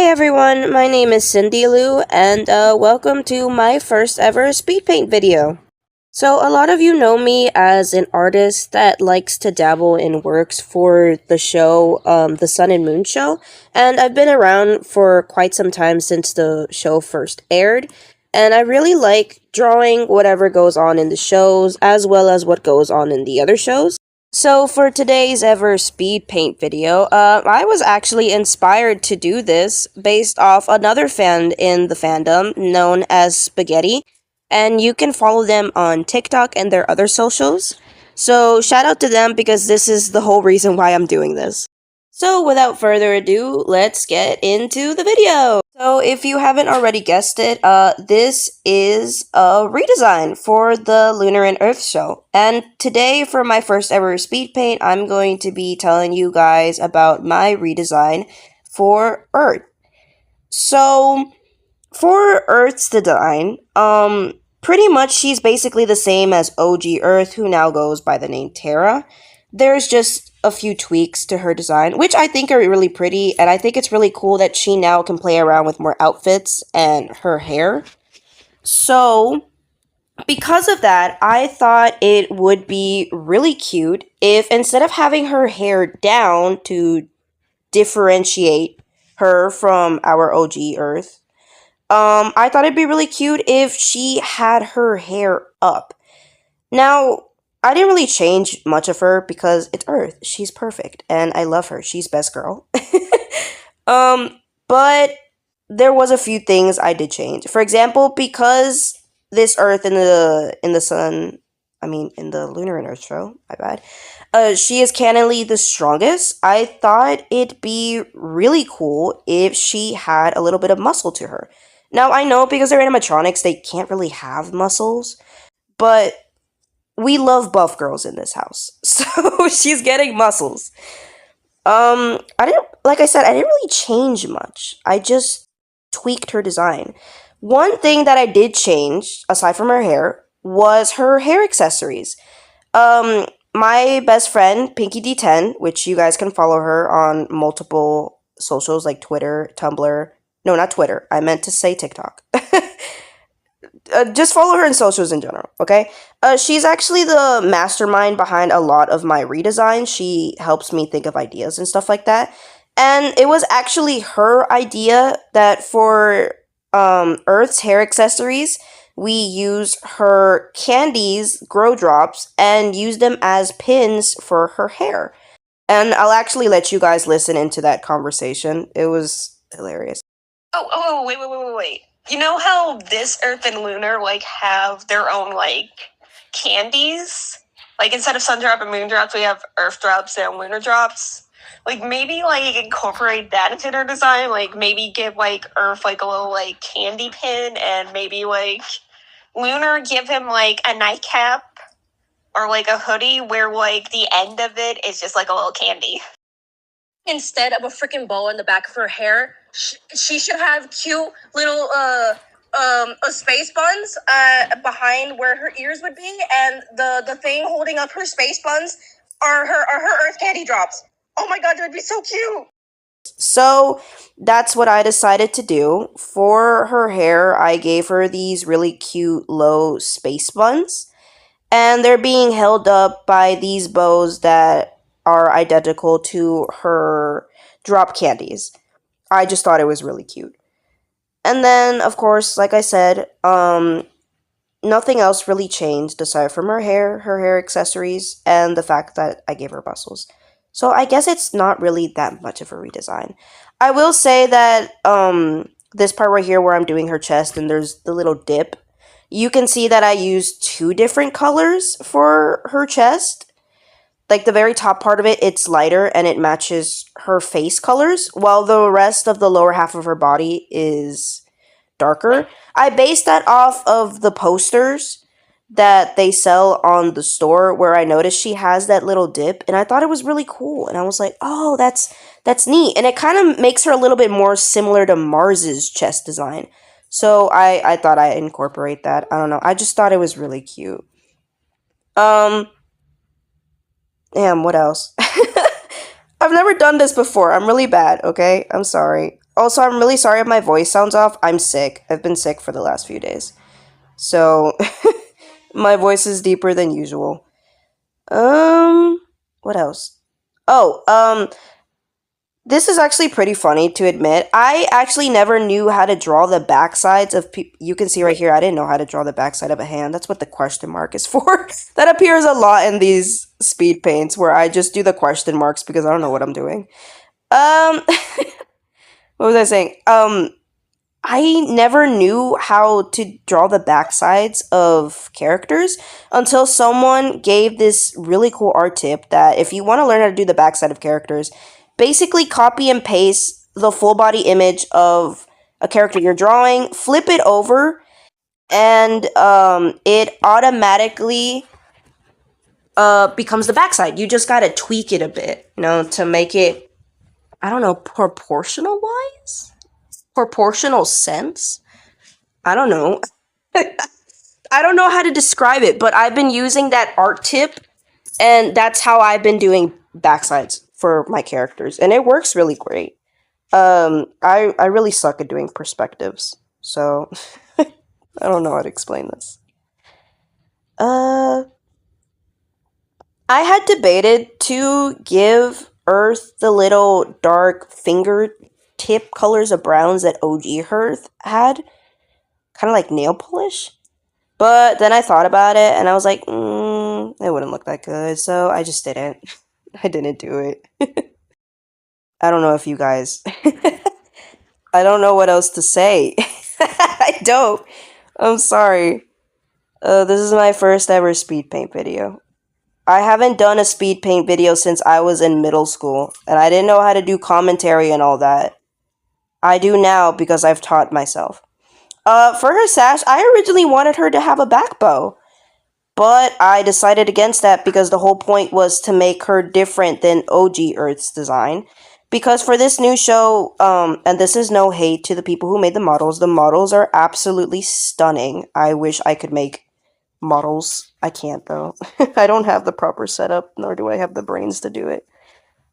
Hey everyone, my name is Cindy Lou, and welcome to my first ever speed paint video. So, a lot of you know me as an artist that likes to dabble in works for the show, The Sun and Moon Show, and I've been around for quite some time since the show first aired, and I really like drawing whatever goes on in the shows as well as what goes on in the other shows. So for today's ever speed paint video, I was actually inspired to do this based off another fan in the fandom known as Spaghetti, and you can follow them on TikTok and their other socials. So shout out to them because this is the whole reason why I'm doing this. So without further ado, let's get into the video. So if you haven't already guessed it, this is a redesign for the Lunar and Earth show. And today for my first ever speed paint, I'm going to be telling you guys about my redesign for Earth. So for Earth's design, pretty much she's basically the same as OG Earth, who now goes by the name Terra. There's just a few tweaks to her design, which I think are really pretty, and I think it's really cool that she now can play around with more outfits and her hair. So, because of that, I thought it would be really cute if instead of having her hair down to differentiate her from our OG Earth, I thought it'd be really cute if she had her hair up. Now, I didn't really change much of her because it's Earth. She's perfect, and I love her. She's best girl. But there was a few things I did change. For example, because this Earth in the sun, in the Lunar and Earth show, my bad. She is canonly the strongest. I thought it'd be really cool if she had a little bit of muscle to her. Now I know because they're animatronics, they can't really have muscles, but we love buff girls in this house. So she's getting muscles. Like I said, I didn't really change much. I just tweaked her design. One thing that I did change, aside from her hair, was her hair accessories. My best friend, Pinky D10, which you guys can follow her on multiple socials like Twitter, Tumblr. No, not Twitter. I meant to say TikTok. Just follow her in socials in general, okay? She's actually the mastermind behind a lot of my redesigns. She helps me think of ideas and stuff like that. And it was actually her idea that for Earth's hair accessories, we use her candies, grow drops, and use them as pins for her hair. And I'll actually let you guys listen into that conversation. It was hilarious. Wait. You know how this Earth and Lunar, have their own, candies? Instead of sun drop and moon drops, we have Earth drops and lunar drops. Maybe, incorporate that into their design. Maybe give, Earth, a little, candy pin, and maybe, Lunar give him, a nightcap or, a hoodie where, the end of it is just, a little candy. Instead of a freaking bow in the back of her hair, she should have cute little space buns behind where her ears would be, and the thing holding up her space buns are her Earth candy drops. Oh my god, that would be so cute. So that's what I decided to do. For her hair, I gave her these really cute low space buns, and they're being held up by these bows that are identical to her drop candies. I just thought it was really cute. And then, of course, like I said, nothing else really changed aside from her hair accessories, and the fact that I gave her muscles. So I guess it's not really that much of a redesign. I will say that this part right here where I'm doing her chest and there's the little dip, you can see that I used two different colors for her chest. The very top part of it, it's lighter and it matches her face colors, while the rest of the lower half of her body is darker. I based that off of the posters that they sell on the store, where I noticed she has that little dip, and I thought it was really cool. And I was like, oh, that's neat. And it kind of makes her a little bit more similar to Mars's chest design. So I thought I'd incorporate that. I don't know. I just thought it was really cute. Damn, what else? I've never done this before. I'm really bad, okay? I'm sorry. Also, I'm really sorry if my voice sounds off. I'm sick. I've been sick for the last few days. So, my voice is deeper than usual. What else? Oh, this is actually pretty funny to admit. I actually never knew how to draw the backsides of you can see right here, I didn't know how to draw the backside of a hand. That's what the question mark is for. That appears a lot in these speed paints where I just do the question marks because I don't know what I'm doing. What was I saying? I never knew how to draw the backsides of characters until someone gave this really cool art tip that if you want to learn how to do the backside of characters, basically copy and paste the full body image of a character you're drawing, flip it over, and it automatically becomes the backside. You just gotta tweak it a bit, to make it, I don't know, proportional wise? Proportional sense? I don't know. I don't know how to describe it, but I've been using that art tip, and that's how I've been doing backsides for my characters, and it works really great. I really suck at doing perspectives, so I don't know how to explain this. Uh, I had debated to give Earth the little dark fingertip colors of browns that OG Earth had, kind of like nail polish. But then I thought about it, and I was like, it wouldn't look that good, so I just didn't. I didn't do it. I don't know if you guys. I don't know what else to say. I don't. I'm sorry. This is my first ever speed paint video. I haven't done a speed paint video since I was in middle school, and I didn't know how to do commentary and all that. I do now because I've taught myself. For her sash, I originally wanted her to have a back bow. But I decided against that because the whole point was to make her different than OG Earth's design. Because for this new show, and this is no hate to the people who made the models are absolutely stunning. I wish I could make models. I can't though. I don't have the proper setup, nor do I have the brains to do it.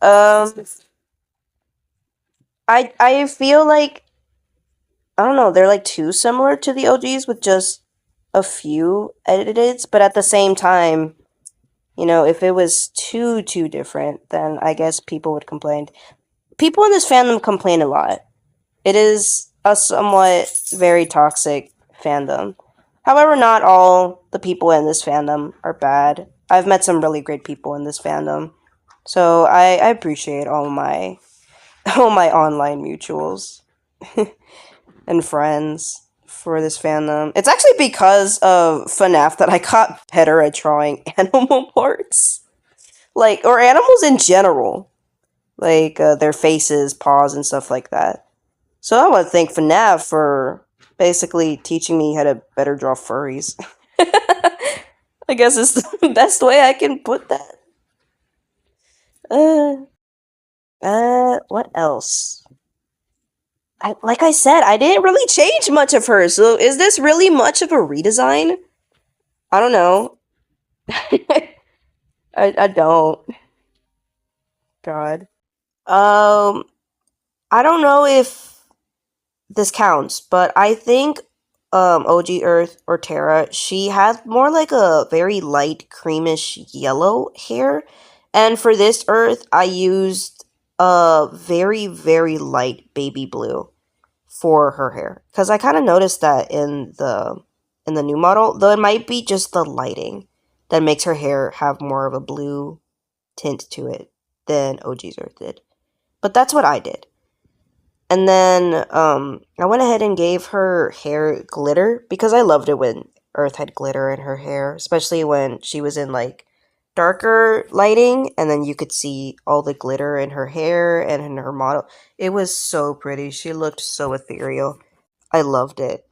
I feel like, I don't know, they're like too similar to the OGs with just a few edits, but at the same time, if it was too different, then I guess people would complain. People in this fandom complain a lot. It is a somewhat very toxic fandom. However, not all the people in this fandom are bad. I've met some really great people in this fandom. So I appreciate all my all my online mutuals and friends for this fandom. It's actually because of FNAF that I got better at drawing animal parts. Or animals in general. Their faces, paws, and stuff like that. So I want to thank FNAF for basically teaching me how to better draw furries. I guess it's the best way I can put that. What else? Like I said, I didn't really change much of her, so is this really much of a redesign? I don't know. I don't. God. I don't know if this counts, but I think OG Earth or Terra, she had more like a very light creamish yellow hair. And for this Earth, I used a very, very light baby blue for her hair. Because I kind of noticed that in the new model, though it might be just the lighting that makes her hair have more of a blue tint to it than OG's Earth did. But that's what I did. And then I went ahead and gave her hair glitter because I loved it when Earth had glitter in her hair, especially when she was in darker lighting and then you could see all the glitter in her hair and in her model. It was so pretty. She looked so ethereal. I loved it.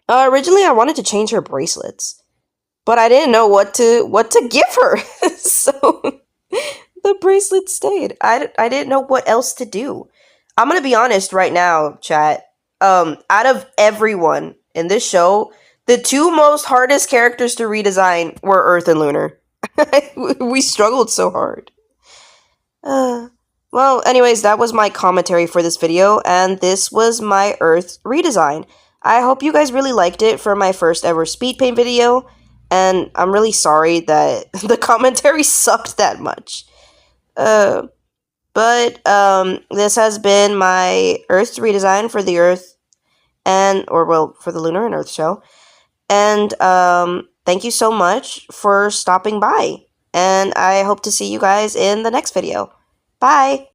Originally I wanted to change her bracelets, but I didn't know what to give her. So the bracelet stayed. I didn't know what else to do. I'm gonna be honest right now, chat. Out of everyone in this show, the two most hardest characters to redesign were Earth and Lunar. We struggled so hard. Well, anyways, that was my commentary for this video, and this was my Earth redesign. I hope you guys really liked it for my first ever speed paint video, and I'm really sorry that the commentary sucked that much. But this has been my Earth redesign for the Earth for the Lunar and Earth show. And thank you so much for stopping by. And I hope to see you guys in the next video. Bye!